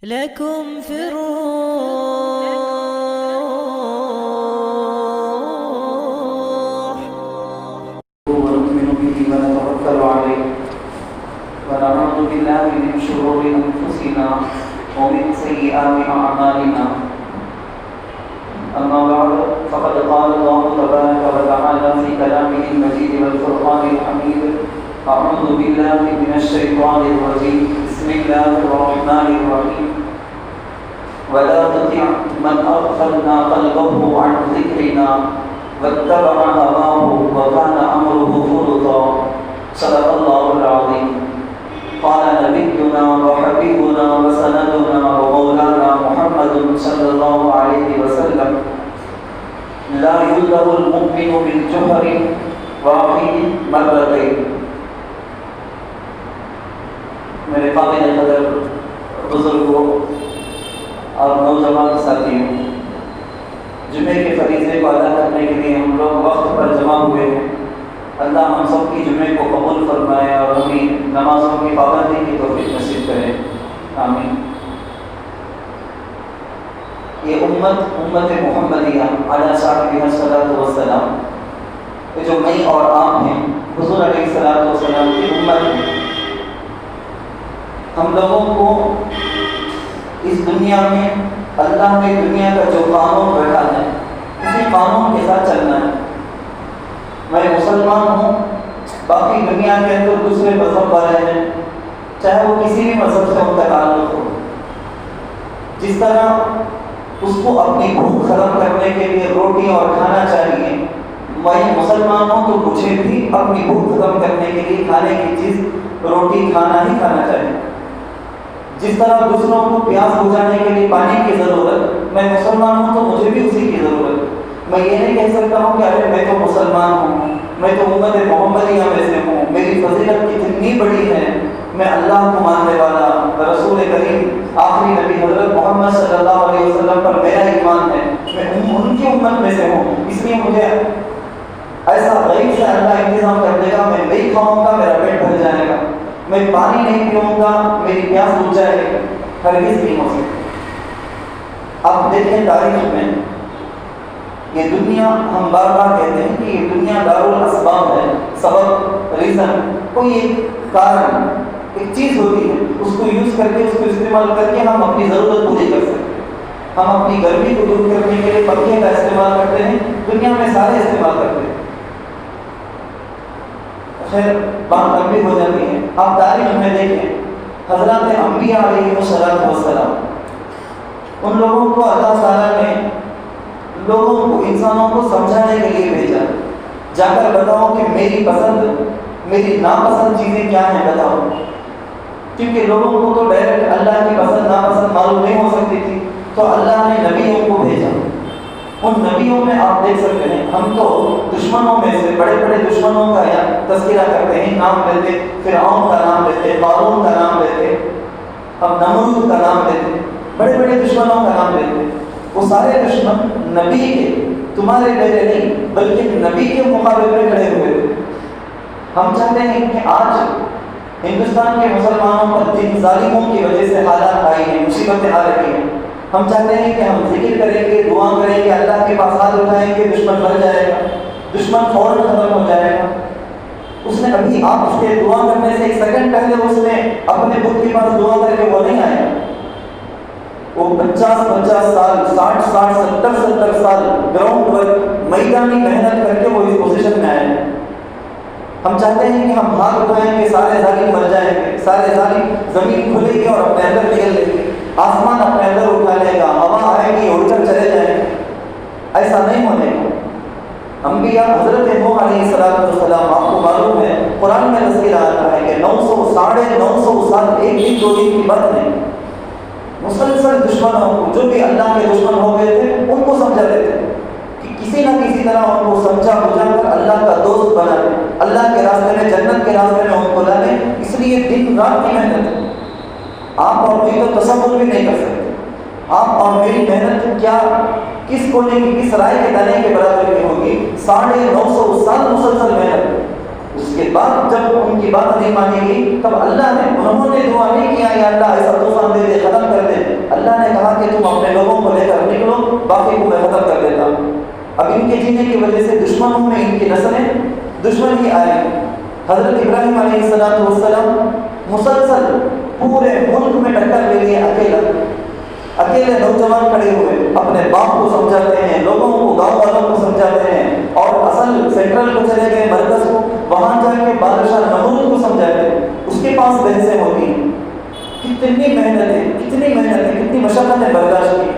لكم في الروح ونؤمن به ونتوكل عليه ونعوذ بالله من شرور أنفسنا ومن سيئات أعمالنا. أما بعد فقد قال الله تبارك وتعالى في كلامه المجيد والفرقان الحميد: أعوذ بالله من الشيطان الرجيم. بسم الله الرحمن الرحيم. ولا تطع من أغفلنا قلبه عن ذكرنا واتبع هواه وكان أمره فرطا. صدق الله العظيم. قال نبينا وحبيبنا وسندنا ومولانا محمد صلى الله عليه وسلم: لا يلدغ المؤمن بالجهر واحد مرتين. میرے قابل قدر بزرگوں اور نوجوان ساتھیوں، جمعے کے فریضے کو ادا کرنے کے لیے ہم لوگ وقت پر جمع ہوئے ہیں۔ اللہ ہم سب کی جمعے کو قبول فرمائے اور ہمیں نمازوں کی پابندی کی توفیق نصیب کرے، آمین۔ یہ امت محمدیہ علیہ صاحبہ الصلاۃ والسلام، یہ جو مئی اور عام ہیں، حضور علیہ الصلاۃ والسلام کی امت ہے۔ ہم لوگوں کو اس دنیا میں اللہ نے دنیا کا جو قانون رکھا ہے اسی قانون کے ساتھ چلنا ہے۔ میں مسلمان ہوں، باقی دنیا کے اندر دوسرے مذہب والے ہیں، چاہے وہ کسی بھی مذہب سے ان کا تعلق ہو، جس طرح اس کو اپنی بھوک ختم کرنے کے لیے روٹی اور کھانا چاہیے، میں مسلمان ہوں تو مجھے بھی اپنی بھوک ختم کرنے کے لیے کھانے کی چیز روٹی کھانا ہی کھانا چاہیے۔ جس طرح دوسروں کو پیاس بجھانے کے لیے پانی کی ضرورت، میں مسلمان ہوں تو مجھے بھی اسی کی ضرورت۔ میں یہ نہیں کہہ سکتا ہوں کہ ارے میں تو مسلمان ہوں، میں تو امت محمدیہ میں سے ہوں، میری فضیلت کتنی بڑی ہے، میں اللہ کو ماننے والا، رسول کریم آخری نبی حضرت محمد صلی اللہ علیہ وسلم پر میرا ایمان ہے، میں ان کی امت میں سے ہوں، اس لیے مجھے ایسا غیب سے اللہ انتظام کر دے گا، میں نہیں کھاؤں گا میرا پیٹ بھر جائے گا، میں پانی نہیں پیوں گا میری پیاس بجھ جائے گی، ہرگز نہیں ہو سکتا۔ اب دیکھیں تاریخ میں یہ دنیا، ہم بار بار کہتے ہیں کہ یہ دنیا دارالاسباب ہے، سبب، ریزن، کوئی ایک کارن، ایک چیز ہوتی ہے، اس کو یوز کر کے، اس کو استعمال کر کے ہم اپنی ضرورت پوری کر سکتے ہیں۔ ہم اپنی گرمی کو دور کرنے کے لیے پنکھے کا استعمال کرتے ہیں، دنیا میں سارے استعمال کرتے ہیں۔ خیر بات لمبی ہو جاتی ہے۔ آپ تاریخ میں دیکھیں حضرات انبیاء علیہ السلام، ان لوگوں کو اللہ تعالیٰ نے لوگوں کو، انسانوں کو سمجھانے کے لیے بھیجا، جا کر بتاؤ کہ میری پسند میری ناپسند چیزیں کیا ہیں بتاؤ، کیونکہ لوگوں کو تو ڈائریکٹ اللہ کی پسند ناپسند معلوم نہیں ہو سکتی تھی، تو اللہ نے نبیوں کو بھیجا۔ ان نبیوں میں آپ دیکھ سکتے ہیں، ہم تو دشمنوں میں سے بڑے بڑے دشمنوں کا تذکرہ کرتے ہیں، نام لیتے، فرعون کا نام لیتے، قارون کا نام لیتے، ہم نمرود کا نام لیتے، بڑے بڑے دشمنوں کا نام لیتے۔ وہ سارے دشمن نبی کے، تمہارے میرے نہیں بلکہ نبی کے مقابلے میں کھڑے ہوئے تھے۔ ہم چاہتے ہیں کہ آج ہندوستان کے مسلمانوں پر جن ظالموں کی وجہ سے حالات آئی ہیں، مصیبتیں آ رہی ہیں، ہم چاہتے ہیں کہ ہم ذکر کریں گے، دعا کریں گے، اللہ کے پاس ہاتھ اٹھائیں گے، دشمن مر جائے گا، دشمن فوراً ختم ہو جائے گا۔ اس نے ابھی آپ اس کے دعا کرنے سے ایک سیکنڈ پہلے اس نے اپنے بت کے پاس دعا کر کے وہ نہیں آیا، وہ 50 سال 60 70 سال گراؤنڈ ورک، میدانی محنت کر کے وہ اس پوزیشن میں آئے ہیں۔ ہم چاہتے ہیں کہ ہم ہاتھ اٹھائیں گے، سارے ظالم مر جائیں گے، سارے ظالم، زمین کھلے گی اور اپنے اندر نکل لیں گے، آسمان اپنے اندر اٹھا لے گا، ہوا آئے گی اڑ کر چلے جائیں گے۔ ایسا نہیں ہونے گا۔ انبیاء حضرت نوح علیہ السلام، آپ کو معلوم ہے قرآن میں تذکرہ آتا ہے کہ 900 سال، ایک دن دو دن کی بات نہیں، مسلسل دشمنوں کو، جو بھی اللہ کے دشمن ہو گئے تھے، ان کو سمجھاتے تھے کہ کسی نہ کسی طرح ان کو سمجھا بجھا کر اللہ کا دوست بنا لیں، اللہ کے راستے میں، جنت کے راستے میں ان کو لا لیں۔ اس لیے دن رات کی محنت ہے، آپ اور میں تو تصور بھی نہیں کر سکتے۔ آپ اور میری محنت کیا کس کونے کی، کس رائے کے دانے کے برابر کی ہوگی؟ 950 سال مسلسل محنت۔ اس کے بعد جب ان کی بات نہیں مانی گئی، تب اللہ نے، انہوں نے دعا نہیں کیا یا اللہ ایسا طوفان دے دے، ختم کر دے، کہ تم اپنے لوگوں کو لے کر نکلو، باقی کو میں ختم کر دیتا ہوں۔ اب ان کے جینے کی وجہ سے دشمنوں میں ان کی نسلیں دشمن ہی آئے۔ حضرت ابراہیم علیہ السلام مسلسل پورے ملک میں ٹکر لے لیے، اکیلے نوجوان کھڑے ہوئے، اپنے باپ کو سمجھاتے ہیں، لوگوں کو، گاؤں والوں کو سمجھاتے ہیں، اور اصل سینٹرل کو چلے گئے، مرکز کو، وہاں جا کے بادشاہ نمرود کو سمجھاتے ہیں، اس کے پاس بحثیں ہوتی ہیں۔ کتنی محنتیں، کتنی مشقتیں برداشت کی،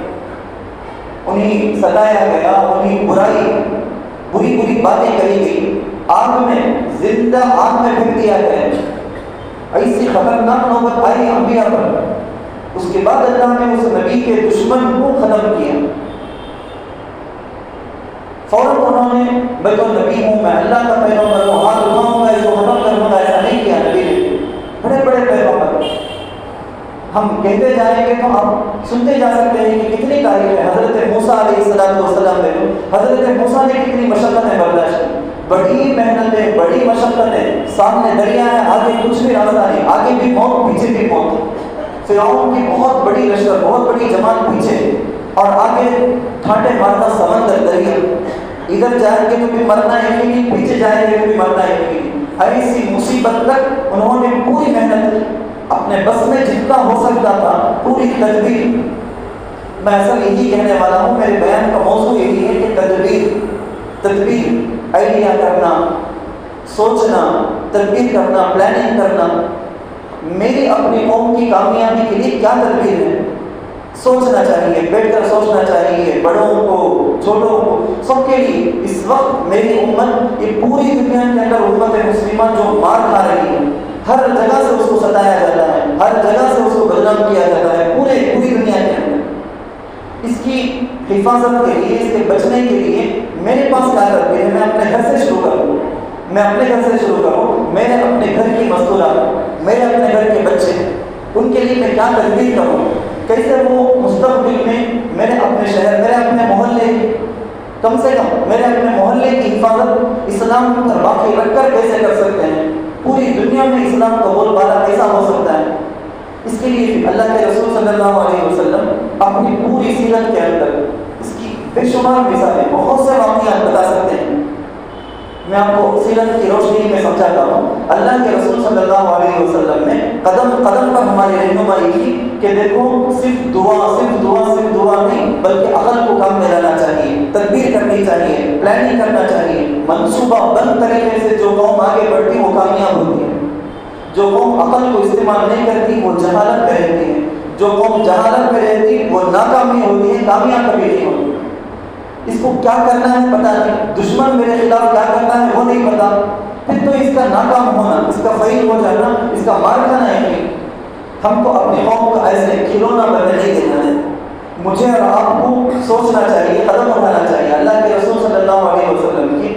انہیں ستایا گیا، انہیں بری باتیں کہی گئی، آگ میں، زندہ آگ میں پھینک دیا گیا۔ ایسی خطرناک نوبت آئی انبیاء پر۔ اس کے بعد اللہ نے اس نبی کے دشمن کو ختم کیا۔ فوراً انہوں نے، میں تو نبی ہوں، میں اللہ کا پیغمبر ہوں، ہاتھ اٹھاؤں گا، اس کو ختم کروں گا، ایسا نہیں کیا نبی نے۔ بڑے پیغمبر ہم کہتے جائیں گے تو آپ سنتے جا سکتے ہیں کہ کتنی تاریخ ہے۔ حضرت موسیٰ علیہ السلام نے، حضرت موسیٰ نے کتنی مشقتیں برداشت کی، بڑی محنتیں، بڑی مشقتیں، سامنے دریا ہے، آگے کچھ بھی راستہ نہیں، آگے بھی موت، پیچھے بھی موت، فرعون کی بہت بڑی لشکر، بہت بڑی جماعت پیچھے، اور آگے ٹھاٹے مارتا سمندر، دریا، ادھر جائیں گے تو بھی مرنا ہے کہ نہیں، پیچھے جائیں گے تو بھی مرنا ہے کہ نہیں۔ ایسی مصیبت تک انہوں نے پوری محنت کی، اپنے بس میں جتنا ہو سکتا تھا پوری تدبیر۔ میں اصل یہی کہنے والا ہوں، میرے بیان کا موضوع یہی ہے کہ تدبیر، آئیڈیا کرنا، سوچنا، تدبیر کرنا، پلاننگ کرنا۔ میری اپنی قوم کی کامیابی کے لیے کیا تدبیر ہے، سوچنا چاہیے، بیٹھ کر سوچنا چاہیے، بڑوں کو، چھوٹوں کو، سب کے لیے۔ اس وقت میری امت، یہ پوری دنیا کے اندر امت مسلمہ جو مار کھا رہی ہے، ہر جگہ سے اس کو ستایا جاتا ہے، ہر جگہ سے اس کو بدنام کیا جاتا ہے، پوری دنیا کے اندر۔ اس کی حفاظت کے لیے، اس کے بچنے کے لیے میرے پاس کیا تدبیر ہے؟ میں اپنے گھر سے شروع کروں، میرے اپنے گھر کی مستورات، میرے اپنے گھر کے بچے، ان کے لیے میں کیا تدبیر کروں؟ کیسے وہ مستقبل میں میرے اپنے شہر، میرے اپنے محلے، کم سے کم میرے اپنے محلے کی حفاظت اسلام پر باقی رکھ کر کیسے کر سکتے ہیں؟ پوری دنیا میں اسلام کا بول بالا کیسا ہو سکتا ہے؟ اس کے لیے اللہ کے رسول صلی اللہ علیہ وسلم اپنی پوری سیرت کے اندر اس کی بے شمار مثالیں، بہت سے واقعات بتا سکتے ہیں۔ میں آپ کو سیرت کی روشنی میں سمجھاتا ہوں۔ اللہ کے رسول صلی اللہ علیہ وسلم نے قدم قدم پر ہماری رہنمائی کی کہ دیکھو، صرف دعا نہیں، بلکہ عقل کو کام میں لانا چاہیے، تدبیر کرنی چاہیے، پلاننگ کرنا چاہیے، منصوبہ بند طریقے سے جو قوم آگے بڑھتی وہ کامیاب ہوتی ہے۔ جو قوم عقل کو استعمال نہیں کرتی وہ جہالت میں رہتی ہے، جو قوم جہالت میں رہتی وہ ناکامی ہوتی ہے، کامیاب کبھی نہیں ہوتی۔ اس کو کیا کرنا ہے پتہ نہیں، دشمن میرے خلاف کیا کرنا ہے وہ نہیں پتا، پھر تو اس کا ناکام ہونا، اس کا فیل ہو جانا، اس کا مار کھانا ہے نہیں۔ ہم کو اپنی قوم کو ایسے کھلونا بننے نہیں دینا ہے۔ مجھے اور آپ کو سوچنا چاہیے، قدم اٹھانا چاہیے۔ اللہ کے رسول صلی اللہ علیہ وسلم کی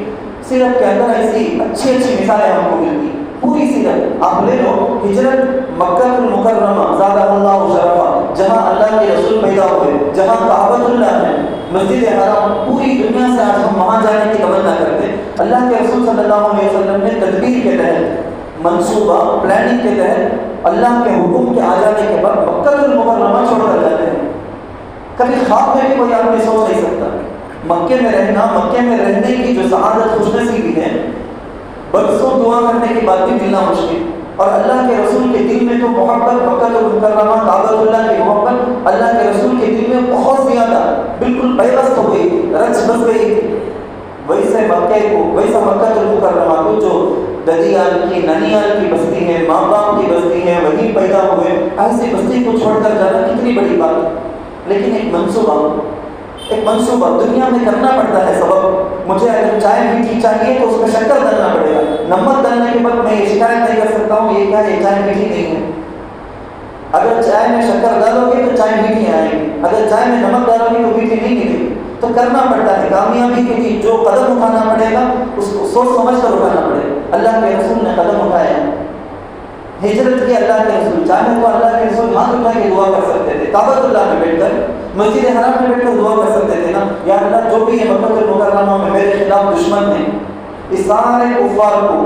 سیرت کے اندر ایسی اچھی مثالیں ہم کو ملتی، پوری سیرت آپ لے لو۔ ہجرت مکہ المکرمہ زادہ اللہ شرفا، جہاں اللہ کے رسول پیدا ہوئے، جہاں کعبۃ اللہ ہے، مسجد حرام، پوری دنیا سے آج ہم وہاں جانے کی تمنا کرتے۔ اللہ کے رسول صلی اللہ علیہ وسلم نے تدبیر کے تحت، منصوبہ پلاننگ کے تحت، اللہ کے حکم کے آ جانے کے بعد مکہ المکرمہ چھوڑ کر جاتے ہیں۔ کبھی خواب میں بھی کوئی آدمی سوچ نہیں سکتا مکے میں رہنا، مکے میں رہنے کی جو سعادت خوش نصیبی ہے، برسوں دعا کرنے کے بعد بھی ملنا مشکل۔ اور اللہ کے رسول کے دل میں تو محبت، مکہ المکرمہ کعبۃ اللہ کی محبت اللہ کے رسول کے دل میں بہت زیادہ، بالکل پیوست ہو گئی، رچ بس گئی تھی۔ ویسا مکہ المکرمہ کو جو ددیال کی، ننیال کی بستی ہے، ماں باپ کی بستی ہے، وہیں پیدا ہوئے، ایسی بستی کو چھوڑ کر جانا کتنی بڑی بات ہے۔ لیکن ایک منصوبہ دنیا میں کرنا پڑتا ہے سبب۔ مجھے اگر چائے میٹھی چاہیے تو اس میں شکر ڈالنا پڑے گا، نمک ڈالنے کے بعد میں یہ شکایت نہیں کر سکتا ہوں یہ کیا ہے، یہ چائے میٹھی نہیں ہے۔ اگر چائے میں شکر ڈالو گے تو چائے میٹھی آئے گی، اگر چائے میں نمک ڈالو گے تو میٹھی نہیں ملے گی۔ تو کرنا پڑتا ہے، کامیابی کے لیے جو قدم اٹھانا پڑے گا اس کو سوچ سمجھ کر اٹھانا پڑے گا۔ اللہ کے رسول نے قدم اٹھایا، ہجرت کی اللہ کے رسول، چاہے تو اللہ کے رسول ہاتھ اٹھا کے دعا کر سکتے تھے، کعبۃ اللہ میں بیٹھ کر، مسجد حرام میں بیٹھ کر دعا کر سکتے تھے نا، یا اللہ جو بھی ہے مکہ المکرمہ میں میرے خلاف دشمن ہیں، اس سارے کفار کو،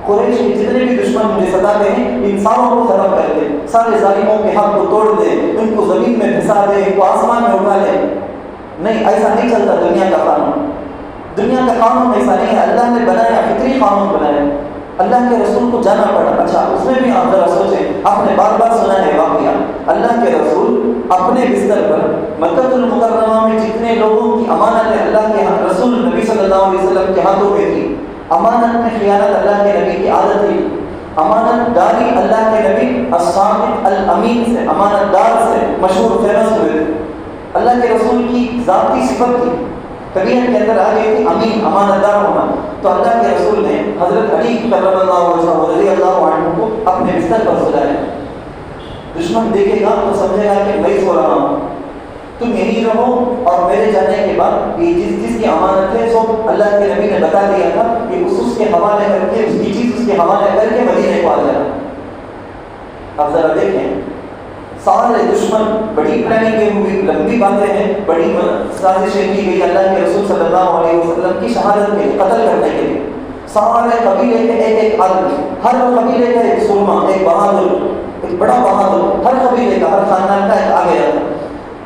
قریش کے جتنے بھی دشمن مجھے ستاتے ہیں، ان ساروں کو ختم کر دے، سارے ظالموں کے حق کو توڑ دے، ان کو زمین میں دھسا دے، کو آسمان میں اٹھا لے. نہیں، ایسا نہیں چلتا دنیا کا قانون. دنیا کا قانون ایسا نہیں ہے. اللہ نے بنایا، فطری قانون بنایا. اللہ کے رسول کو جانا پڑا. اچھا، اس میں بھی آپ ذرا سوچیں، آپ نے بار بار سنا ہے واقعہ. اللہ کے رسول اپنے بستر پر مکہ المکرمہ میں جتنے لوگوں کی امانتیں اللہ کے رسول نبی صلی اللہ علیہ وسلم کے ہاتھوں میں تھی. امانت میں خیانت اللہ کے نبی کی عادت تھی. امانت داری اللہ کے نبی الصادق الامین سے، امانت دار سے مشہور فیمس ہوئے تھے. اللہ کے رسول کی ذاتی صفت تھی، طبیعت کے اندر آ گئی تھی امین، امانت دار ہونا. تو اللہ کے رسول نے حضرت علی کرم اللہ وجہہ رضی اللہ عنہ کو اپنے بستر پر سلایا. دشمن دیکھے گا تو سمجھے گا کہ میں سو رہا ہوں، تم یہیں رہو، اور میرے جانے کے بعد یہ جس کی امانت ہے سب اللہ کے نبی نے بتا دیا تھا کہ اس کے حوالے کر کے، اس کی چیز اس کے حوالے کر کے مدینے کو آ جانا. اب ذرا دیکھیں، سارے دشمن، بڑی پلاننگ ہوئی، لمبی باتیں ہیں، بڑی سازشیں کی گئی اللہ کے رسول صلی اللہ علیہ وسلم کی شہادت کے لیے، قتل کرنے کے لیے. سارے قبیلے کے ایک ایک آدمی، ہر قبیلے کا ایک سرما، ایک بہادر، ایک بڑا بہادر، ہر قبیلے کا، ہر خاندان کا ایک آ گیا تھا.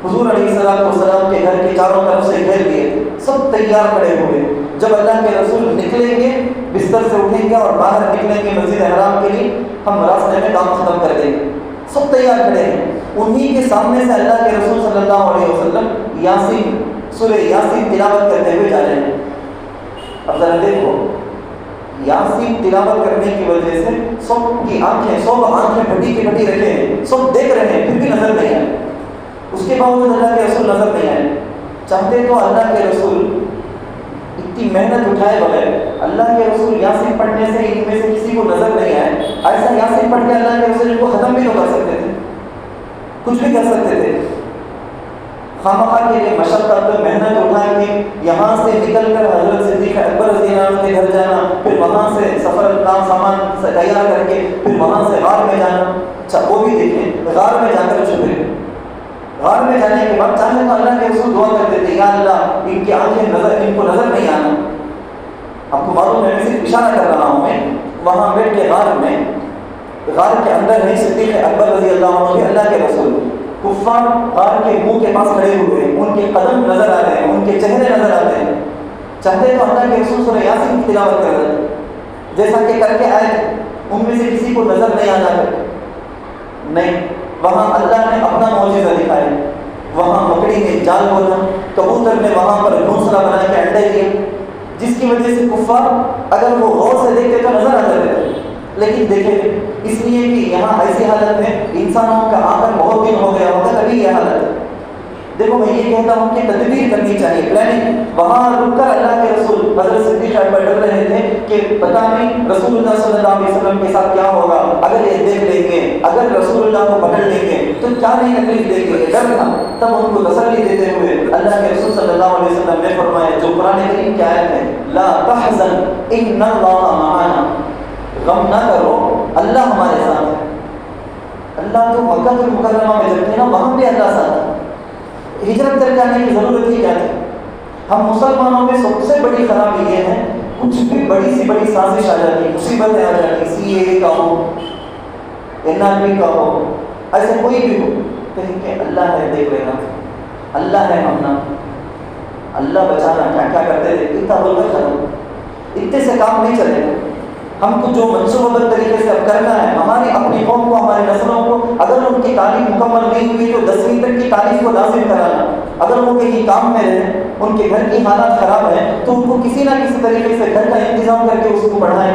حضور علیہ السلام کے گھر کے چاروں طرف سے گھیر دیے، سب تیار کھڑے ہوئے. جب اللہ کے رسول نکلیں گے، بستر سے اٹھیں گے اور باہر نکلیں گے مسجد حرام کے لیے، ہم راستے میں کام ختم کر دیں گے. سب تیار کھڑے ہیں. انہی کے سامنے سے اللہ کے رسول صلی اللہ علیہ وسلم یاسین، سورہ یاسین تلاوت کرتے ہوئے جا رہے ہیں. اب ذرا دیکھو، یاسین تلاوت کرنے کی وجہ سے سب کی آنکھیں، سب آنکھیں پھٹی کی پھٹی رکھے ہیں، سب دیکھ رہے ہیں، پھر بھی نظر نہیں آئے. اس کے باوجود اللہ کے رسول نظر نہیں آئے. چاہتے تو اللہ کے رسول اتنی محنت اٹھائے بغیر، اللہ کے رسول یاسین پڑھنے سے ان میں سے کسی کو نظر نہیں آئے، ایسا یاسین پڑھ کے اللہ کے رسول ان کو ختم بھی تو کر سکتے تھے، کچھ بھی کر سکتے تھے. خامخواہ کے لیے مشقت، محنت اٹھا کے یہاں سے نکل کر حضرت صدیق اکبر رضی اللہ عنہ کے گھر جانا، پھر وہاں سے سفر کا سامان تیار کر کے پھر وہاں سے غار میں جانا. اچھا، وہ بھی دیکھیں، غار میں جا کر چھپے. غار میں جانے کے بعد چاہے تو اللہ کے رسول دعا کرتے تھے، یا اللہ ان کی آنکھیں نظر، ان کو نظر نہیں آنا. آپ کو معلوم ہے، میں صرف اشارہ کر رہا ہوں. میں وہاں بیٹھ کے غار کے اندر ہے صدیق اکبر رضی اللہ عنہ کے، اللہ کے رسول. کفار غار کے منہ کے پاس کھڑے ہوئے ہیں، ان کے قدم نظر آتے ہیں، ان کے چہرے نظر آتے ہیں. چاہتے تو اللہ کے رسول سورہ یاسین کی تلاوت کر رہے جیسا کہ کر کے آئے تھے، ان میں سے کسی کو نظر نہیں آنا ہے. نہیں، وہاں اللہ نے اپنا معجزہ دکھایا. وہاں مکڑی نے جال بولا، کبوتر نے وہاں پر گھونسلہ بنا کے انڈے دیے، جس کی وجہ سے کفار اگر وہ غور سے دیکھتے تو نظر آ جاتے تھے. لیکن دیکھیں، اس لیے کہ یہاں ایسی حالت میں انسانوں کا آ کر بہت دن ہو گیا ہوگا، تبھی یہ حالت ہے. دیکھو، میں یہ کہتا ہوں کہ تدبیر کرنی چاہیے، پلاننگ. وہاں رک کر اللہ کے رسول حضرت صدیق اکبر ڈر رہے تھے کہ پتہ نہیں رسول اللہ صلی اللہ علیہ وسلم کے ساتھ کیا ہوگا، اگر یہ دیکھ لیں گے، اگر رسول اللہ کو پکڑ لیں گے تو کیا نہیں تکلیف دیں گے. ڈر تھا. تب ان کو تسلی دیتے ہوئے اللہ کے رسول صلی اللہ علیہ وسلم نے فرمایا، جو قرآن کریم کی آیت ہے، لا تحزن ان اللہ معنا، غم نہ کرو، اللہ ہمارے ساتھ ہے. اللہ تو مکہ المکرمہ میں جب تھے نا، وہاں پہ اللہ ساتھ ہے. ہجرت کر جانے کی ضرورت ہی کیا تھی؟ ہم مسلمانوں میں سب سے بڑی خرابی یہ ہے، کچھ بھی بڑی سی بڑی سازش آ جاتی، مصیبتیں آ جاتی، CAA کا ہو، NRP کا ہو، ایسے کوئی بھی ہو، کہیں کہ اللہ ہے، دیکھ لینا، اللہ ہے، ہمنا، اللہ بچانا. کیا کیا کرتے تھے، اتنا بول کر ختم. اتنے سے کام نہیں چلے گا. ہم کو جو منصوبہ بند طریقے سے اب کرنا ہے، ہماری اپنی قوم کو، ہماری نسلوں کو، اگر ان کی تعلیم مکمل نہیں ہوئی تو 10ویں تک کی تعلیم کو لازم کرانا. اگر وہ کہیں کام میں رہیں، ان کے گھر کی حالات خراب ہیں، تو ان کو کسی نہ کسی طریقے سے گھر کا انتظام کر کے اس کو پڑھائیں،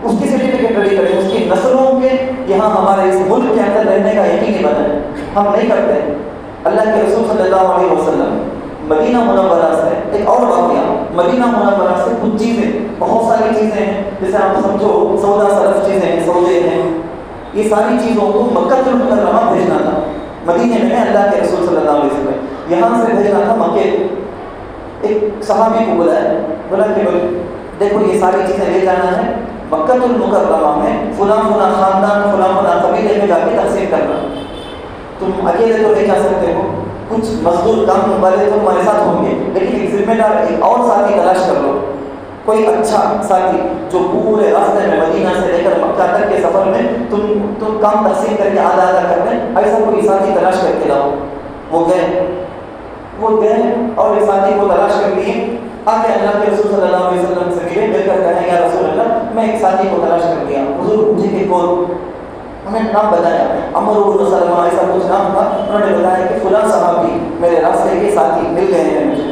اس کی سرٹیفکیٹ ریڈی کریں، اس کی نسلوں کے یہاں ہمارے اس ملک کے اندر رہنے کا یقینی بنائیں. ہم نہیں کرتے. اللہ کے رسول صلی اللہ علیہ وسلم مدینہ منورہ سے، ایک اور واقعہ، مدینہ منورہ سے کچھ چیزیں، بہت ساری چیزیں ہیں، جیسے آپ سمجھو سودا صرف چیزیں ہیں، سودے ہیں، یہ ساری چیزوں کو مکہ المکرمہ بھیجنا تھا. مدینے میں اللہ کے رسول صلی اللہ علیہ وسلم یہاں سے بھیجنا تھا مکے. ایک صحابی کو بولا کہ دیکھو یہ ساری چیزیں لے جانا ہے، مکہ المکرمہ میں فلاں فلاں خاندان، فلاں فلاں قبیلے میں جا کے تقسیم کرنا. تم اکیلے تو نہیں جا سکتے ہو، کچھ مزدور کام والے تو ہمارے ساتھ ہوں گے، لیکن ایک ذمہ دار، ایک اور ساتھی تلاش کر لو، کوئی اچھا ساتھی جو پورے راستے میں مدینہ سے لے کر مکہ تک کے سفر میں تم کام تقسیم کر کے آدھا آدھا کر لیں، ایسا کوئی ساتھی تلاش کر کے لاؤ. وہ گئے اور اس ساتھی کو تلاش کر لیے، آگے اللہ کے رسول صلی اللہ علیہ وسلم سے ملے، مل کر کہیں یا رسول اللہ میں ایک ساتھی کو تلاش کر لیا۔ حضور پوچھے کہ کون؟ انہوں نے نام بتایا، عمرو بن سلمہ ایسا کچھ نام تھا۔ انہوں نے بتایا کہ فلاں صحابی میرے راستے کے ساتھی مل گئے ہیں مجھے۔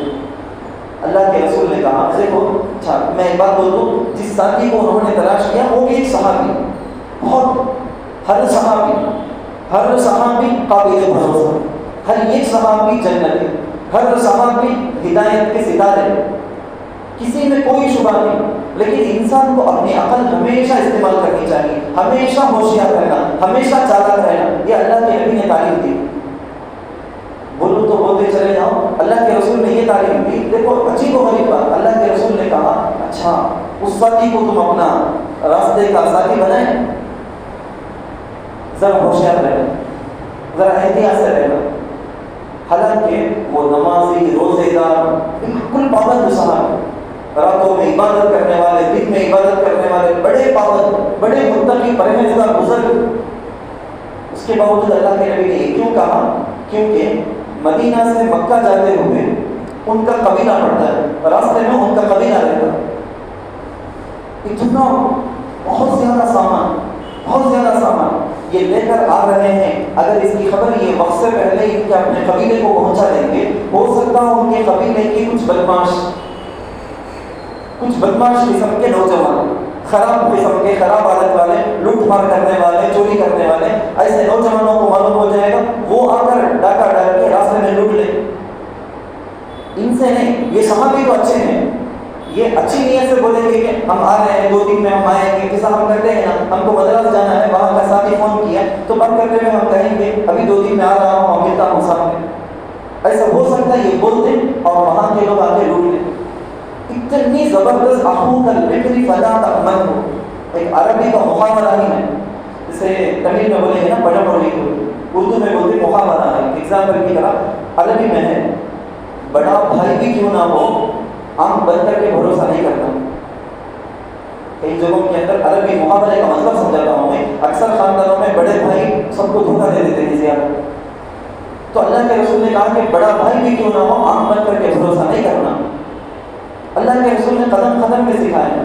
اللہ کے رسول نے کہا دیکھو اچھا میں ایک بات بول دوں، جس ساتھی کو انہوں نے تلاش کیا وہ بھی ایک صحابی، بہت ہر صحابی قابل بھروسہ، ہر ایک صحابی جنت ہے، ہر صحابی ہدایت کے ستارے، کسی میں کوئی شبہ نہیں۔ لیکن انسان کو اپنی عقل ہمیشہ استعمال کرنی چاہیے، ہمیشہ ہوشیار رہنا، ہمیشہ چالاک رہنا، یہ اللہ کے نبی نے تعلیم دی۔ بولو تو بولتے چلے جاؤ، اللہ کے رسول نے یہ تعلیم دی۔ دیکھو عجیب و غریب بات، اللہ کے رسول نے کہا اچھا اس ساتھی کو تم اپنا راستے کا ساتھی بنائیں، ذرا ہوشیار رہنا، ذرا احتیاط سے رہنا۔ حالانکہ وہ نمازی، روزے دار، بالکل پابند صحابی، راتوں میں عبادت کرنے والے، دن میں عبادت کرنے والے، بڑے پابند، بڑے متقی، پرہیزگار، بزرگ، اس کے باوجود اللہ کے نبی نے یہ کیوں کہا؟ کیونکہ مدینہ سے مکہ جاتے ہوئے ان کا قبیلہ پڑتا ہے، راستے میں ان کا قبیلہ رہتا ہے، اتنا بہت زیادہ سامان یہ لے کر آ رہے ہیں۔ اگر اس کی خبر یہ وقت سے پہلے ان کے اپنے قبیلے کو پہنچا دیں گے، ہو سکتا ہے ان کے قبیلے کی کچھ بدماش قسم کے نوجوان، خراب قسم کے، خراب عادت والے، لوٹ مار کرنے والے، چوری کرنے والے، ایسے نوجوانوں کو معلوم ہو جائے گا، وہ آ کر ڈاکہ ڈال کے راستے میں لوٹ لیں۔ ان سے نہیں، یہ صحابی تو اچھے ہیں، یہ اچھی نیت سے بولیں گے کہ ہم آ رہے ہیں، 2 دن میں ہم آئیں گے، جیسا ہم کرتے ہیں نا، ہم کو مدرسہ جانا ہے، وہاں کا ساتھی فون کیا تو بات کرتے ہوئے ہم کہیں گے ابھی 2 دن میں آ رہا ہوں، ملتا ہوں سامنے۔ ایسا ہو سکتا ہے یہ بول دیں اور وہاں کے لوگ آ کے لوٹ لیں۔ اتنی زبردست اخوک البکری فلا تأمن ہو، ایک عربی کا محاورہ ہی ہے، جسے تمل میں بولیں گے نا بڑا بڑی کو، اردو میں بولتے محاورہ ہے، ایگزامپل کی طرح عربی میں ہے، بڑا بھائی بھی کیوں نہ ہو آنکھ بند کر کے بھروسہ نہیں کرنا۔ کئی جگہوں کے اندر عربی محاورے کا مطلب سمجھاتا ہوں میں، اکثر خاندانوں میں بڑے بھائی سب کو دھوکہ دے دیتے ہیں زیادہ، تو اللہ کے رسول نے کہا کہ بڑا بھائی بھی کیوں نہ ہو آنکھ بند کر کے بھروسہ نہیں کرنا۔ اللہ کے رسول نے قدم قدم میں سکھایا۔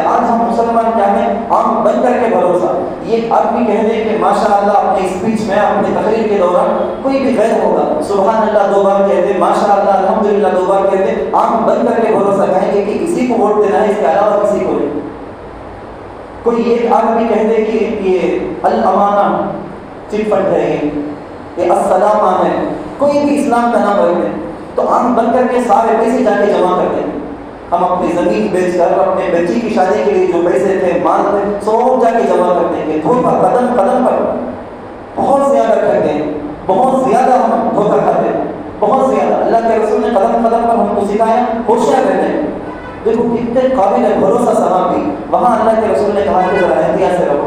آج ہم مسلمان کیا ہیں؟ آنکھ بند کر کے بھروسہ۔ یہ آپ بھی کہہ دیں کہ ماشاء اللہ اپنی اسپیچ میں، اپنی تقریر کے دوران کوئی بھی غیر ہوگا، سبحان اللہ 2 بار کہتے، ماشاء اللہ الحمدللہ 2 بار کہتے، آنکھ بند کر کے بھروسہ کہیں گے کہ کسی کو ووٹ دینا ہے، اس کے علاوہ کسی کو نہیں۔ کوئی ایک آدمی کہہ دے کہ یہ الامانہ چٹ فنڈ ہے، یہ السلامہ ہے، کوئی بھی اسلام کا نام رکھ دیں تو آنکھ بند کر کے سارے پیسے جا کے جمع کر دیں۔ ہم اپنی زمین بیچ کر، اپنے بچی کی شادی کے لیے جو پیسے تھے، مال تھے، سب جا کے جمع کر دیں گے، دھوکہ قدم قدم پر، بہت زیادہ کرتے ہیں، بہت زیادہ ہم دھوکہ کھاتے ہیں، بہت زیادہ۔ اللہ کے رسول نے قدم قدم پر ہم کو سکھایا ہوشیار رہنے۔ دیکھو کتنے قابل ہے بھروسہ صحابی، وہاں اللہ کے رسول نے کہا کہ ذرا احتیاط سے رہو۔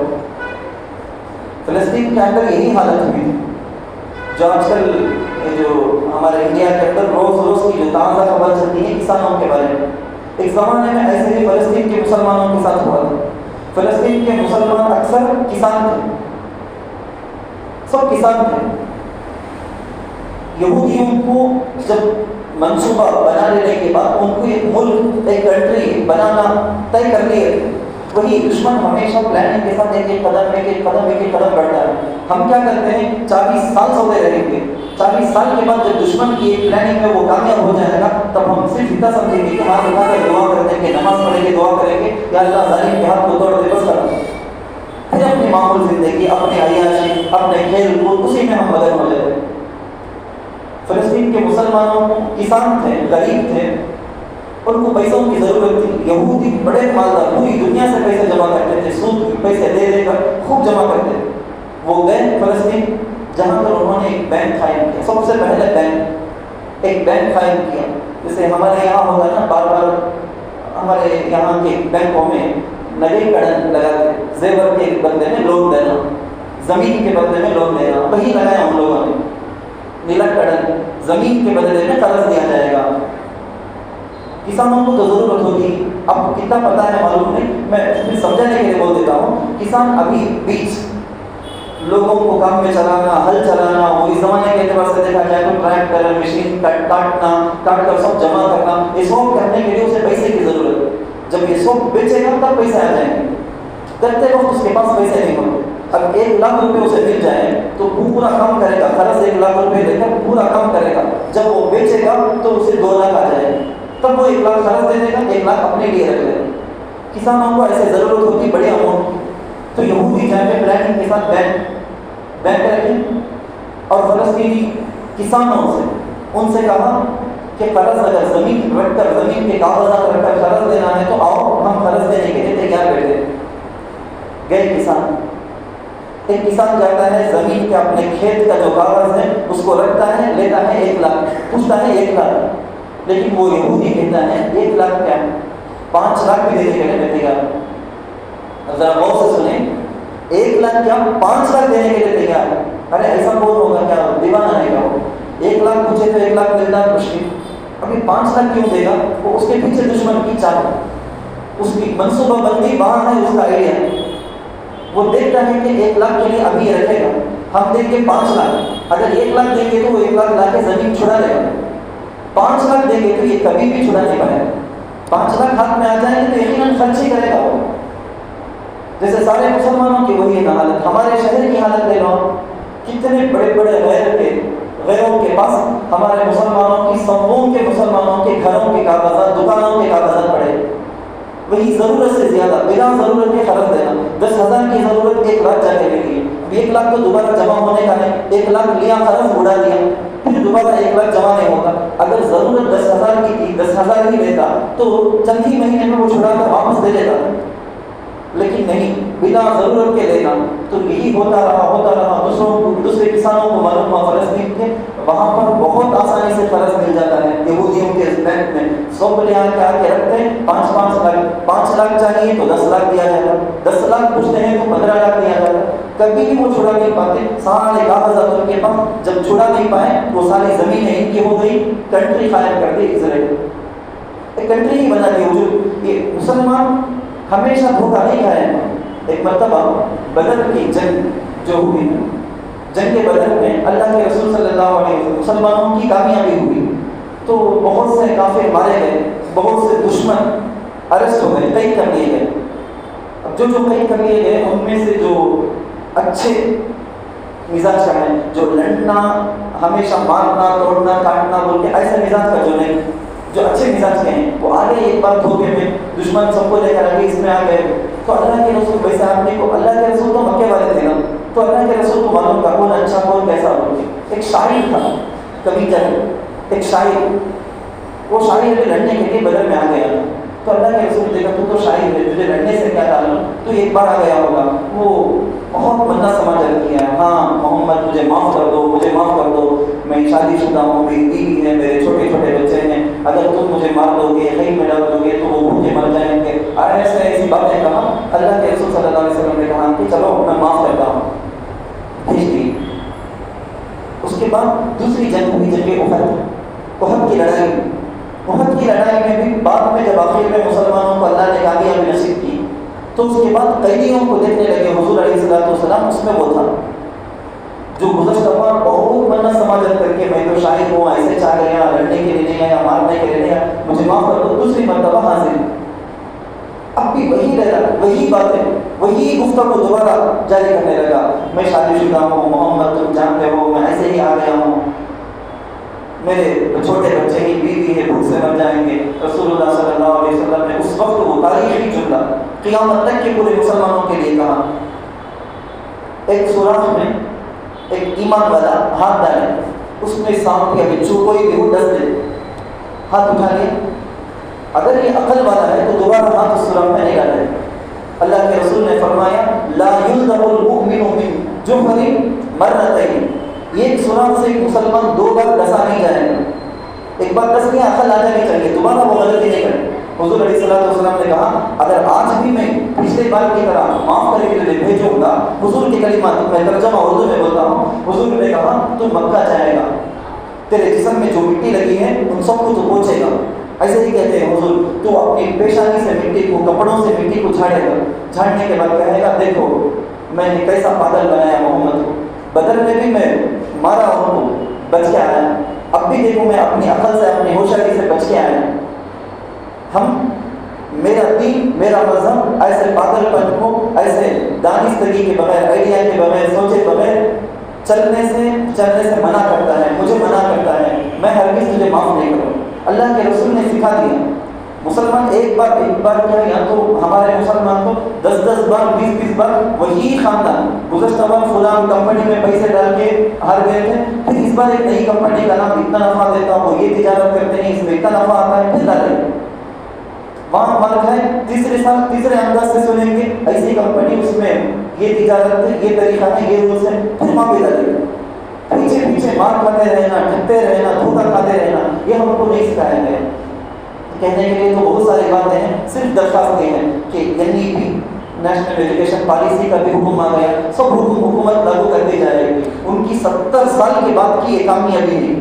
فلسطین کے اندر یہی حالت ہوئی تھی، جو آج کل جو ہمارے انڈیا کے اندر روز کی جو تازہ خبر چلتی ہے کسانوں کے بارے میں، ایک زمانے میں ایسے ہی فلسطین کے مسلمانوں کے ساتھ ہوا تھا۔ فلسطین کے مسلمان اکثر کسان تھے، سب کسان تھے۔ یہودیوں کو جب منصوبہ بنا لینے کے بعد ان کو ایک ملک، ایک کنٹری بنانا طے کر لیے، وہی دشمن ہمیشہ پلاننگ کے ساتھ ایک ایک قدم بڑھتا ہے۔ ہم کیا کرتے ہیں، 40 سال سوتے رہیں گے، 40 سال کے بعد جب دشمن کی ایک پلاننگ میں وہ کامیاب ہو جائے گا، تب ہم صرف اتنا سمجھیں گے کہ ہاتھ اٹھا کر دعا کر دیں گے، نماز پڑھیں گے، دعا کریں گے یا اللہ ظالم کے ہاتھ کو توڑ دے، بس کرو۔ پھر اپنی معمول زندگی، اپنے عیاشی، اپنے کھیل کود، اسی میں ہم بدل ہو جاتے ہیں۔ فلسطین کے مسلمانوں کسان تھے، غریب تھے، ان کو پیسوں کی ضرورت تھی۔ یہودی بڑے مالدار، پوری دنیا سے پیسے جمع کرتے تھے، سود کے پیسے دے دے کر خوب جمع کرتے تھے۔ وہ گئے فلسطین، جہاں پر انہوں نے ایک بینک قائم کیا، سب سے پہلے ایک بینک قائم کیا، جیسے ہمارے یہاں ہوگا نا، بار بار ہمارے یہاں کے بینکوں میں نگے کڑن لگاتے، زیور کے بدلے میں لون دینا، زمین کے بدلے میں لون دینا، وہی لگایا ہم لوگوں نے، نیلا کڑن، زمین کے بدلے میں قرض دیا جائے گا۔ کسانوں کو تو ضرورت ہوتی، اب کتنا پتہ ہے معلوم نہیں، میں سمجھانے کے لیے بول دیتا ہوں۔ کسان ابھی بیج لوگوں کو کام میں چلانا، ہل چلانا، وہ اس زمانے کے اعتبار سے دیکھا جائے تو ٹریکٹر، مشین کاٹ کر سب جمع کرنا، یہ سب کرنے کے لیے اسے پیسے کی ضرورت ہے۔ جب یہ سب بیچے گا تب پیسے آ جائیں گے، کرتے وقت اس کے پاس پیسے نہیں ہوتے۔ اب 1,00,000 روپے اسے مل جائے تو پورا کام کرے گا، قرض 1,00,000 روپے لے کر پورا کام کرے گا، جب وہ بیچے گا تو اسے 2,00,000 آ جائے گا، تب وہ 1,00,000 قرض دے دے گا، 1,00,000 اپنے لیے رکھ لے گا۔ کسانوں کو ایسے ضرورت ہوتی بڑے اماؤنٹ کی، تو یہودی جائیں پلاننگ کے ساتھ بینک رکھیں اور فلسطینی کسانوں سے ان سے کہا کہ قرض اگر زمین رکھ کر، زمین کے کاغذات رکھ کر قرض دینا ہے تو آؤ ہم قرض دینے کے لیے تیار بیٹھے۔ گئے کسان، ایک کسان جاتا ہے زمین کے اپنے کھیت کا جو کاغذ ہے اس کو رکھتا ہے، لیتا ہے 1,00,000، پوچھتا ہے 1,00,000، لیکن وہ یہودی کہتا ہے 1,00,000 کیا، 5,00,000 بھی دینے کے لیے میں تیار ہوں۔ ذرا غور سے سنیں، 1,00,000 کیا 5,00,000 دینے کے لیے تیار ہے۔ ارے ایسا کون ہوگا، کیا دیوانہ ہے کیا وہ؟ 1,00,000 پوچھے تو 1,00,000 ملنا مشکل، ابھی 5,00,000 کیوں دے گا؟ وہ اس کے پیچھے دشمن کی چال، اس کی منصوبہ بندی وہاں ہے، اس کا آئیڈیا ہے۔ وہ دیکھتا ہے کہ 1,00,000 کے لیے ابھی یہ رکھے گا، ہم دیں گے 5,00,000، اگر 1,00,000 دیں گے تو وہ 1,00,000 لا کے زمین چھڑا لے گا، 5,00,000 دیں گے تو یہ کبھی بھی چھڑا نہیں پائے گا۔ 5,00,000 ہاتھ میں آ جائیں گے تو یقیناً خرچ ہی کرے گا وہ۔ جیسے سارے مسلمانوں کی وہی حالت، ہمارے شہر کی حالت لے لو، کتنے بڑے بڑے غیروں کے پاس ہمارے مسلمانوں کی صفوں کے مسلمانوں کے گھروں کے کاغذات، دکانوں کے کاغذات پڑے، وہی ضرورت سے زیادہ بلا ضرورت کے خرچ دینا۔ 10,000 کی ضرورت 1,00,000 جا کے لے لی، 1,00,000 تو دوبارہ جمع ہونے کا نہیں، 1,00,000 لیا خرچ اڑا دیا، پھر دوبارہ 1,00,000 جمع نہیں ہوگا۔ اگر ضرورت 10,000 کی تھی، 10,000 ہی لیتا تو چند ہی مہینے میں وہ چھڑا کر واپس دے دیتا، لیکن نہیں، بلا ضرورت کے لینا۔ تو یہی ہوتا رہا، دوسرے کسانوں کو معلوم ہوا فلسطین کے وہاں پر بہت آسانی سے قرض مل جاتا ہے یہودیوں کے بینک میں، 100 لے آ کے رکھتے ہیں، 5,00,000 چاہیے تو 10,00,000 دیا جاتا، 10,00,000 پوچھتے ہیں تو 15,00,000 دیا جاتا، کبھی بھی وہ چھڑا نہیں پاتے، سارے کاغذات ان کے پاس، جب چھڑا نہیں پائے وہ ساری زمینیں ان کی ہو گئی، کنٹری قائم کر دی اسرائیل، ایک کنٹری ہی بنا دی۔ یہ مسلمان ہمیشہ دھوکہ نہیں کھائے۔ ایک مرتبہ بدر کی جنگ جو ہوئی، جنگ بدر میں اللہ کے رسول صلی اللہ علیہ وسلم مسلمانوں کی کامیابی ہوئی، تو بہت سے کافر مارے گئے، بہت سے دشمن ارسٹ ہو گئے، قید کر لیے گئے۔ اب جو قید کر لیے گئے ان میں سے جو اچھے مزاج کا ہے، جو لڑنا، ہمیشہ مارنا توڑنا کاٹنا بول کے ایسے مزاج کا جو نہیں، جو اچھے مزاج کے ہیں، وہ آگے ایک بار دھوکے میں دشمن سب کو لے کر آگے اس میں آ گئے۔ تو اللہ کے رسول ویسے آدمی کو، اللہ کے رسول تو مکے والے تھے نا، تو اللہ کے رسول کو معلوم تھا کون اچھا کون کیسا ہو۔ ایک شاعر تھا کبھی ایک شاعر، وہ شاعر بھی لڑنے کے لیے بدر میں آ گیا، تو اللہ کے رسول دیکھا تو شاعر ہے، تجھے لڑنے سے کیا تعلق، تو ایک بار آ گیا ہوگا، وہ بہت بندہ سماجر کیا ہے، ہاں محمد مجھے معاف کر دو، مجھے معاف کر دو، میں شادی شدہ ہوں، میری بیوی ہے، میرے چھوٹے چھوٹے بچے ہیں، اگر تم مجھے مار دو گے، خیم میں ڈال دو گے تو وہ بھوکے مر جائیں گے، ایسی باتیں کہا۔ اللہ کے رسول صلی اللہ علیہ وسلم نے کہا کہ چلو میں معاف کرتا ہوں، بھیج دی۔ اس کے بعد دوسری جنگ ہوئی، جنگ احد کی لڑائی۔ احد کی لڑائی میں بھی بعد میں جب آخر میں مسلمانوں کو اللہ نے کامیابی نصیب کی تو اس کے بعد قیدیوں کو دیکھنے لگے حضور علیہ السلام، اس میں وہ تھا جو گزشتہ بار بہت منت سماجت کر کے میں تو شاعر ہوں، ایسے چاہ گیا، لڑنے کے لیے نہیں آیا، مارنے کے لیے نہیں آیا، مجھے معاف کر دو، دوسری مرتبہ حاضر۔ اب بھی وہی لہرا، وہی باتیں، وہی گفتگو دوبارہ جاری کرنے لگا، میں شادی شدہ ہوں، محمد تم جانتے ہو، میں ایسے ہی آ گیا ہوں، میرے چھوٹے بچے کی بیوی ہے، بھوک سے مر جائیں گے۔ رسول اللہ صلی اللہ علیہ وسلم نے اس وقت وہ تاریخی جملہ قیامت تک کے پورے مسلمانوں کے لیے کہا، ایک سوراخ میں ایک ایمان والا ہاتھ ڈالے، اس میں سانپ یا بچھو کوئی بھی ڈس دے، ہاتھ اٹھا لے، اگر یہ عقل والا ہے تو دوبارہ ہاتھ اس سوراخ میں نہیں ڈالے۔ اللہ کے رسول نے فرمایا لا یلدغ المؤمن من جحر مرتين، ایک سوراخ سے ایک مسلمان 2 بار ڈسا نہیں جائے گا، ایک بار ڈس لیا عقل آ جانی چاہیے، دوبارہ وہ غلطی نہیں کرے۔ حضور علیہ السلام نے کہا اگر آج بھی میں پچھلے بار کی طرح معاف کر کے تجھے بھیجوں گا، حضور کے کلمات میں ترجمہ اردو میں بولتا ہوں، حضور نے کہا تو مکہ جائے گا، تیرے جسم میں جو مٹی لگی ہے ان سب کو تو پوچھے گا، ایسے ہی کہتے ہیں حضور، تو اپنی پیشانی سے مٹی کو، کپڑوں سے مٹی کو جھاڑے گا، جھاڑنے کے بعد کہے گا دیکھو میں نے کیسا پاگل بنایا محمد کو، بدر میں بھی میں مارا ان کو، بچ کے آیا، اب بھی دیکھو میں اپنی عقل سے اپنی ہوشیاری سے بچ کے آیا۔ ہم میرا دین میرا مذہب ایسے پاگل پن کو، ایسے دانستگی کے بغیر، آئیڈیا کے بغیر، سوچے بغیر چلنے سے منع کرتا ہے، مجھے منع کرتا ہے، میں ہرگز تجھے معاف نہیں کروں۔ اللہ کے رسول نے سکھا دیا، مسلمان ایک بار کیا، یا تو ہمارے مسلمان تو 10 بار 20 بار وہی خاندان گزشتہ بار فلاں کمپنی میں پیسے ڈال کے ہار گئے تھے، پھر اس بار ایک نئی کمپنی کا نام اتنا نفع دیتا ہوں، وہ یہ تجارت کرتے ہیں، اس میں اتنا نفع آتا ہے، پھر ڈالیں وہاں فرق ہے، تیسرے سال تیسرے انداز سے سنیں گے ایسی کمپنی، اس میں یہ تجارت ہے، یہ طریقہ ہے، یہ رولس ہے، پھر وہاں پہ ڈالیں پیچھے مار کھاتے رہنا، ٹھگتے رہنا، دھوکہ کھاتے رہنا، یہ ہم کو نہیں سکھایا گیا۔ کہنے کے لیے تو بہت ساری باتیں ہیں، صرف درخواست یہ ہے کہ NEP نیشنل ایجوکیشن پالیسی کا بھی حکم آ گیا، سب حکومت لاگو کر دی جائے گی، ان کی 70 سال کے بعد کی ایک کامیابی ہے،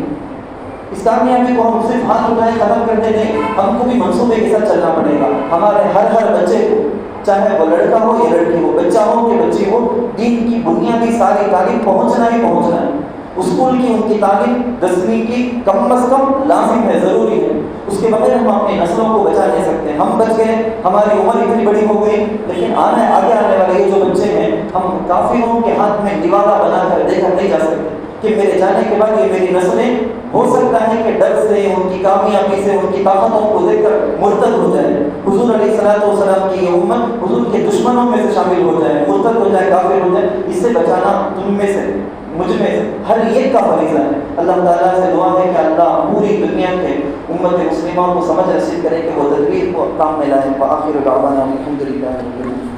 اس کامیابی کو ہم صرف ہاتھ اٹھائے ختم کرتے نہیں، ہم کو بھی منصوبے کے ساتھ چلنا پڑے گا۔ ہمارے ہر بچے کو، چاہے وہ لڑکا ہو یا لڑکی ہو، بچہ ہو کہ بچی ہو، دین کی بنیادی ساری تعلیم پہنچنا ہی پہنچنا ہے۔ اسکول کی ان کی تعلیم 10ویں کی کم از کم لازم ہے، ضروری ہے، اس کے بغیر ہم اپنی نسلوں کو بچا نہیں سکتے۔ ہم بچ گئے، ہماری عمر اتنی بڑی ہو گئی، لیکن آگے آنے والے یہ جو بچے ہیں، ہم کافروں کے ہاتھ میں نوالہ بنا کر دیکھا نہیں جا سکتے کہ میرے جانے کے بعد یہ میری نسلیں ہو سکتا ہے کہ ڈر سے، ان کی کامیابی سے، ان کی طاقتوں کو دیکھ کر مرتد ہو جائے، حضور علیہ السلام کی یہ امت حضور کے دشمنوں میں سے شامل ہو جائے، مرتد ہو جائے، کافر ہو جائے۔ اس سے بچانا تم میں سے، مجھ میں سے، ہر ایک کا فریضہ ہے۔ اللہ تعالیٰ سے دعا ہے کہ اللہ پوری دنیا کے امت مسلمہ کو سمجھ رسید کرے کہ وہ تدبیر کو کام میں لائیں۔ وآخر دعوانا الحمد للہ رب العالمین۔